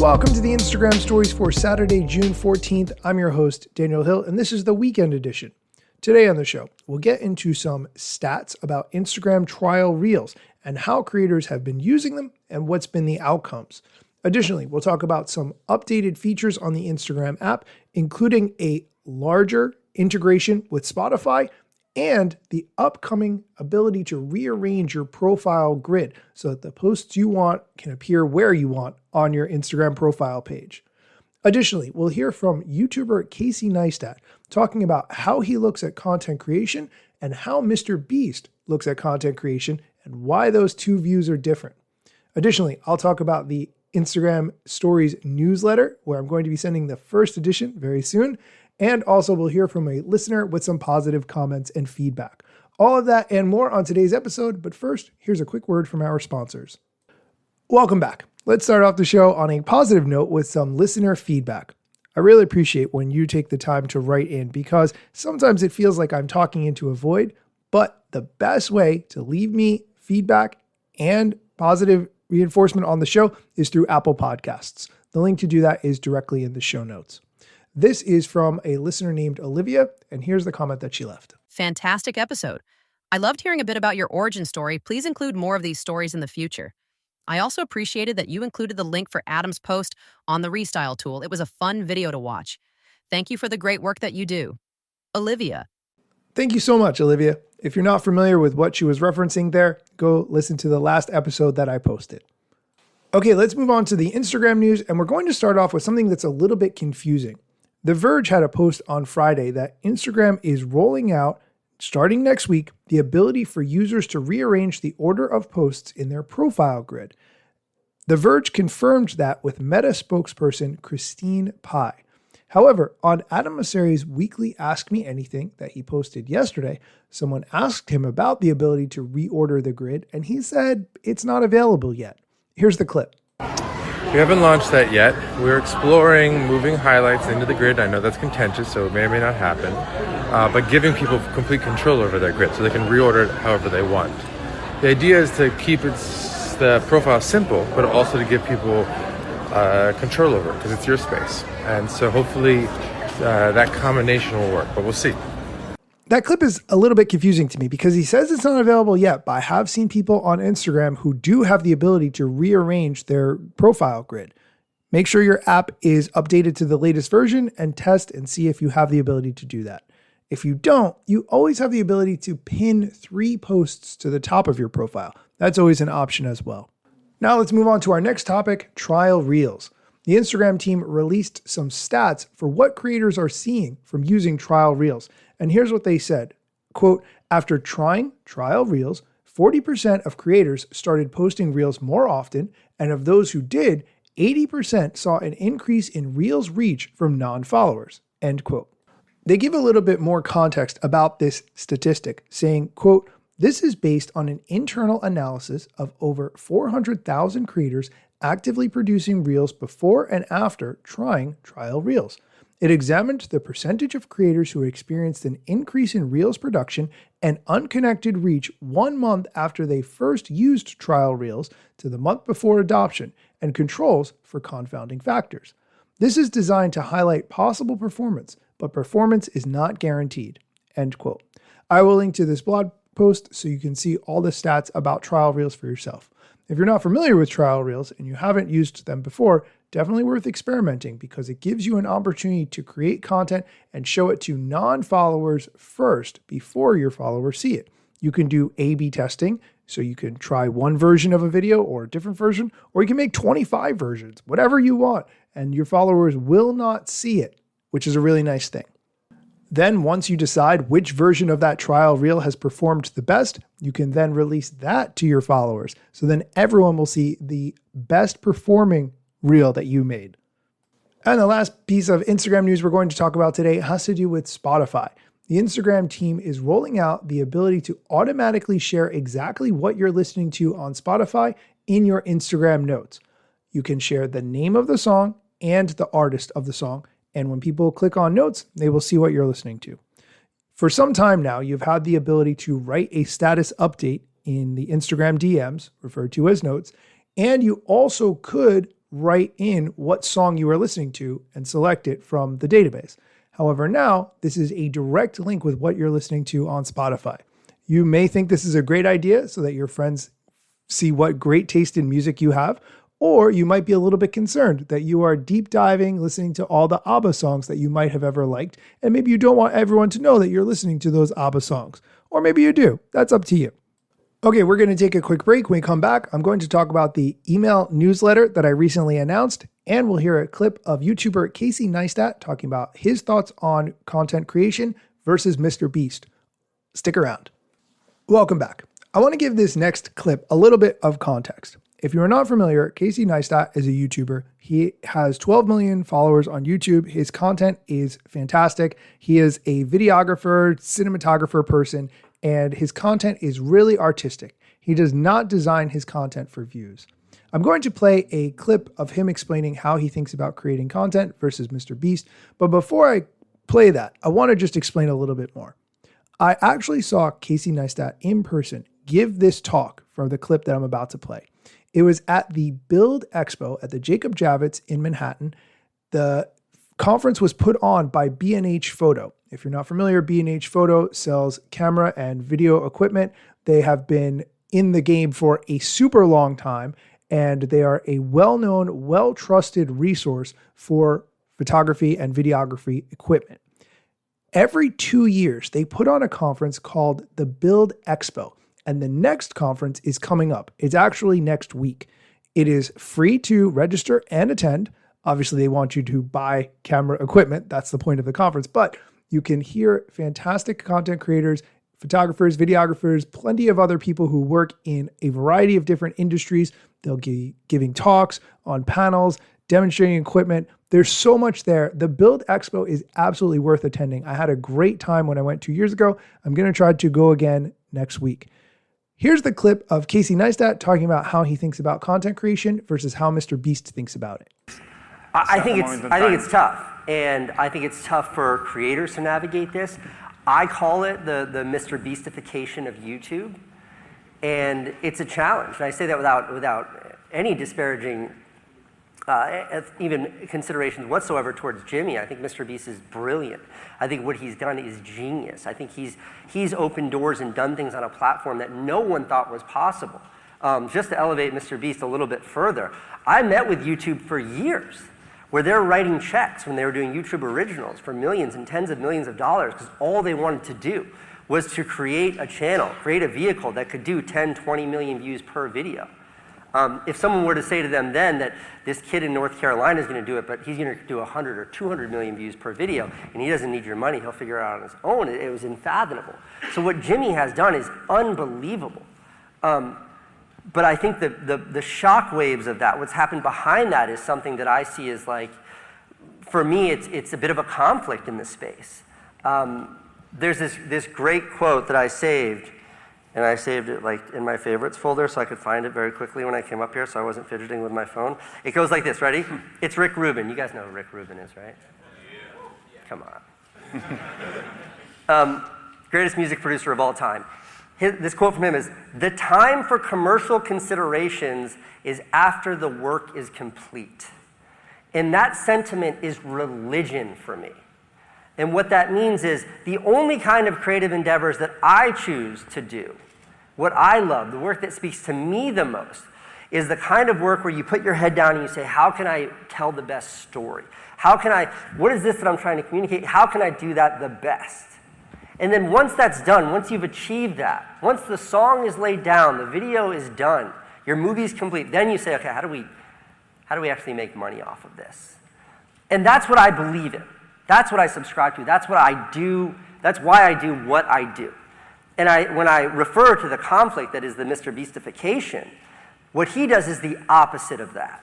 Welcome to the Instagram stories for Saturday, June 14th. I'm your host, Daniel Hill, and this is the weekend edition. Today on the show, we'll get into some stats about Instagram trial reels and how creators have been using them and what's been the outcomes. Additionally, we'll talk about some updated features on the Instagram app, including a larger integration with Spotify and the upcoming ability to rearrange your profile grid so that the posts you want can appear where you want on your Instagram profile page. Additionally, we'll hear from YouTuber Casey Neistat talking about how he looks at content creation and how Mr. Beast looks at content creation and why those two views are different. Additionally, I'll talk about the Instagram Stories newsletter, where I'm going to be sending the first edition very soon. And also we'll hear from a listener with some positive comments and feedback. All of that and more on today's episode. But first, here's a quick word from our sponsors. Welcome back. Let's start off the show on a positive note with some listener feedback. I really appreciate when you take the time to write in because sometimes it feels like I'm talking into a void, but the best way to leave me feedback and positive reinforcement on the show is through Apple Podcasts. The link to do that is directly in the show notes. This is from a listener named Olivia, and here's the comment that she left. Fantastic episode. I loved hearing a bit about your origin story. Please include more of these stories in the future. I also appreciated that you included the link for Adam's post on the Restyle tool. It was a fun video to watch. Thank you for the great work that you do. Olivia. Thank you so much, Olivia. If you're not familiar with what she was referencing there, go listen to the last episode that I posted. Okay, let's move on to the Instagram news, and we're going to start off with something that's a little bit confusing. The Verge had a post on Friday that Instagram is rolling out, starting next week, the ability for users to rearrange the order of posts in their profile grid. The Verge confirmed that with Meta spokesperson Christine Pai. However, on Adam Mosseri's weekly Ask Me Anything that he posted yesterday, someone asked him about the ability to reorder the grid, and he said it's not available yet. Here's the clip. We haven't launched that yet. We're exploring moving highlights into the grid. I know that's contentious, so it may or may not happen. But giving people complete control over their grid so they can reorder it however they want. The idea is to keep the profile simple, but also to give people control over it because it's your space. And so hopefully that combination will work, but we'll see. That clip is a little bit confusing to me because he says it's not available yet, but I have seen people on Instagram who do have the ability to rearrange their profile grid. Make sure your app is updated to the latest version and test and see if you have the ability to do that. If you don't, you always have the ability to pin 3 posts to the top of your profile. That's always an option as well. Now let's move on to our next topic, trial reels. The Instagram team released some stats for what creators are seeing from using trial reels. And here's what they said, quote, after trying trial reels, 40% of creators started posting reels more often. And of those who did, 80% saw an increase in reels reach from non-followers, end quote. They give a little bit more context about this statistic, saying, quote, this is based on an internal analysis of over 400,000 creators actively producing reels before and after trying trial reels. It examined the percentage of creators who experienced an increase in reels production and unconnected reach 1 month after they first used trial reels to the month before adoption and controls for confounding factors. This is designed to highlight possible performance, but performance is not guaranteed, end quote. I will link to this blog post so you can see all the stats about trial reels for yourself. If you're not familiar with trial reels and you haven't used them before, definitely worth experimenting because it gives you an opportunity to create content and show it to non-followers first before your followers see it. You can do A/B testing, so you can try one version of a video or a different version, or you can make 25 versions, whatever you want, and your followers will not see it, which is a really nice thing. Then once you decide which version of that trial reel has performed the best, you can then release that to your followers. So then everyone will see the best performing reel that you made. And the last piece of Instagram news we're going to talk about today has to do with Spotify. The Instagram team is rolling out the ability to automatically share exactly what you're listening to on Spotify in your Instagram notes. You can share the name of the song and the artist of the song. And when people click on notes, they will see what you're listening to. For some time now, you've had the ability to write a status update in the Instagram DMs, referred to as notes, and you also could write in what song you are listening to and select it from the database. However, now this is a direct link with what you're listening to on Spotify. You may think this is a great idea so that your friends see what great taste in music you have, or you might be a little bit concerned that you are deep diving, listening to all the ABBA songs that you might have ever liked, and maybe you don't want everyone to know that you're listening to those ABBA songs. Or maybe you do. That's up to you. Okay, we're going to take a quick break. When we come back, I'm going to talk about the email newsletter that I recently announced, and we'll hear a clip of YouTuber Casey Neistat talking about his thoughts on content creation versus Mr. Beast. Stick around. Welcome back. I want to give this next clip a little bit of context. If you are not familiar, Casey Neistat is a YouTuber. He has 12 million followers on YouTube. His content is fantastic. He is a videographer, cinematographer person, and his content is really artistic. He does not design his content for views. I'm going to play a clip of him explaining how he thinks about creating content versus Mr. Beast. But before I play that, I want to just explain a little bit more. I actually saw Casey Neistat in person give this talk for the clip that I'm about to play. It was at the Build Expo at the Jacob Javits in Manhattan. The conference was put on by B&H Photo. If you're not familiar, B&H Photo sells camera and video equipment. They have been in the game for a super long time, and they are a well-known, well-trusted resource for photography and videography equipment. Every 2 years, they put on a conference called the Build Expo. And the next conference is coming up. It's actually next week. It is free to register and attend. Obviously, they want you to buy camera equipment. That's the point of the conference. But you can hear fantastic content creators, photographers, videographers, plenty of other people who work in a variety of different industries. They'll be giving talks on panels, demonstrating equipment. There's so much there. The Build Expo is absolutely worth attending. I had a great time when I went 2 years ago. I'm going to try to go again next week. Here's the clip of Casey Neistat talking about how he thinks about content creation versus how Mr. Beast thinks about it. I think it's tough, and I think it's tough for creators to navigate this. I call it the Mr. Beastification of YouTube, and it's a challenge. And I say that without any disparaging even considerations whatsoever towards Jimmy. I think Mr. Beast is brilliant. I think what he's done is genius. I think he's opened doors and done things on a platform that no one thought was possible. Just to elevate Mr. Beast a little bit further, I met with YouTube for years where they're writing checks when they were doing YouTube originals for millions and tens of millions of dollars because all they wanted to do was to create a channel, create a vehicle that could do 10, 20 million views per video. If someone were to say to them then that this kid in North Carolina is going to do it, but he's going to do 100 or 200 million views per video, and he doesn't need your money, he'll figure it out on his own, it was unfathomable. So what Jimmy has done is unbelievable. But I think the shock waves of that, what's happened behind that is something that I see as like, for me, it's a bit of a conflict in this space. There's this great quote that I saved, and I saved it like in my favorites folder so I could find it very quickly when I came up here so I wasn't fidgeting with my phone. It goes like this, ready? It's Rick Rubin. You guys know who Rick Rubin is, right? Come on. Greatest music producer of all time. This quote from him is, "The time for commercial considerations is after the work is complete." And that sentiment is religion for me. And what that means is the only kind of creative endeavors that I choose to do, what I love, the work that speaks to me the most, is the kind of work where you put your head down and you say, how can I tell the best story? What is this that I'm trying to communicate? How can I do that the best? And then once that's done, once you've achieved that, once the song is laid down, the video is done, your movie's complete, then you say, okay, how do we actually make money off of this? And that's what I believe in. That's what I subscribe to. That's what I do. That's why I do what I do. And when I refer to the conflict that is the Mr. Beastification, what he does is the opposite of that.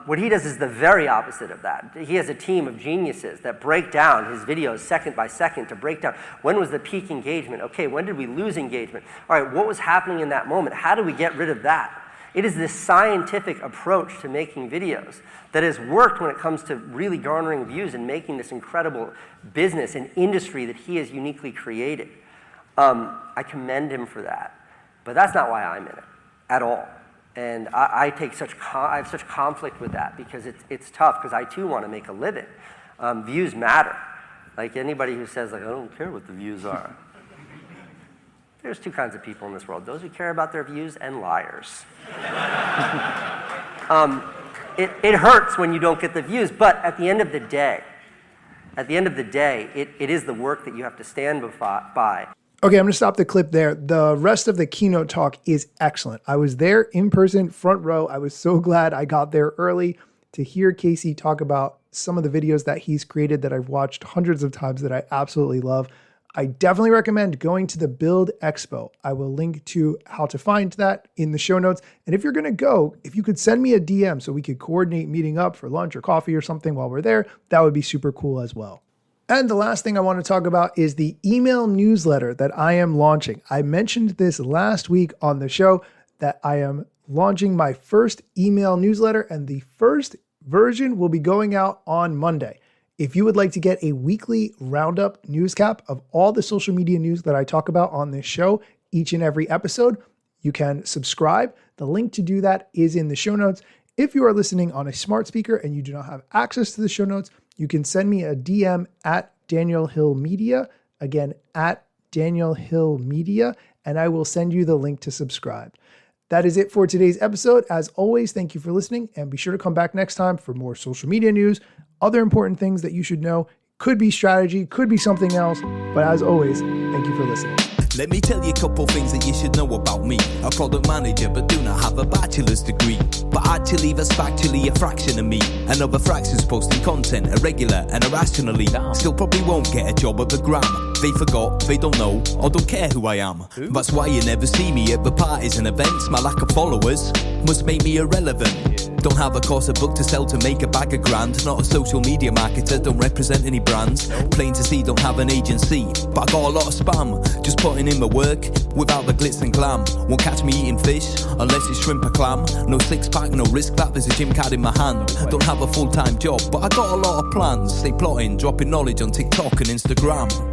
What he does is the very opposite of that. He has a team of geniuses that break down his videos second by second to break down when was the peak engagement? Okay, when did we lose engagement? All right, what was happening in that moment? How do we get rid of that? It is this scientific approach to making videos that has worked when it comes to really garnering views and making this incredible business and industry that he has uniquely created. I commend him for that. But that's not why I'm in it at all. And I have such conflict with that because it's tough because I too want to make a living. Views matter. Like anybody who says like, I don't care what the views are. There's two kinds of people in this world, those who care about their views and liars. It hurts when you don't get the views, but at the end of the day, it is the work that you have to stand by. Okay, I'm going to stop the clip there. The rest of the keynote talk is excellent. I was there in person, front row. I was so glad I got there early to hear Casey talk about some of the videos that he's created that I've watched hundreds of times that I absolutely love. I definitely recommend going to the Build Expo. I will link to how to find that in the show notes. And if you're going to go, if you could send me a DM so we could coordinate meeting up for lunch or coffee or something while we're there, that would be super cool as well. And the last thing I want to talk about is the email newsletter that I am launching. I mentioned this last week on the show that I am launching my first email newsletter, and the first version will be going out on Monday. If you would like to get a weekly roundup newscap of all the social media news that I talk about on this show each and every episode, you can subscribe. The link to do that is in the show notes. If you are listening on a smart speaker and you do not have access to the show notes, you can send me a DM at Daniel Hill Media, again, at Daniel Hill Media, and I will send you the link to subscribe. That is it for today's episode. As always, thank you for listening, and be sure to come back next time for more social media news, other important things that you should know. Could be strategy, could be something else, but as always, thank you for listening. Let me tell you a couple things that you should know about me. A product manager, but do not have a bachelor's degree. But actually, that's factually a fraction of me. And other fractions posting content irregular and irrationally. Still probably won't get a job at the Gram. They forgot, they don't know, or don't care who I am. That's why you never see me at the parties and events. My lack of followers must make me irrelevant. Don't have a course, a book to sell to make a bag of grand. Not a social media marketer, don't represent any brands. Plain to see, don't have an agency. But I got a lot of spam, just putting in my work without the glitz and glam. Won't catch me eating fish unless it's shrimp or clam. No six pack, no risk that, there's a gym card in my hand. Don't have a full-time job, but I got a lot of plans. Stay plotting, dropping knowledge on TikTok and Instagram.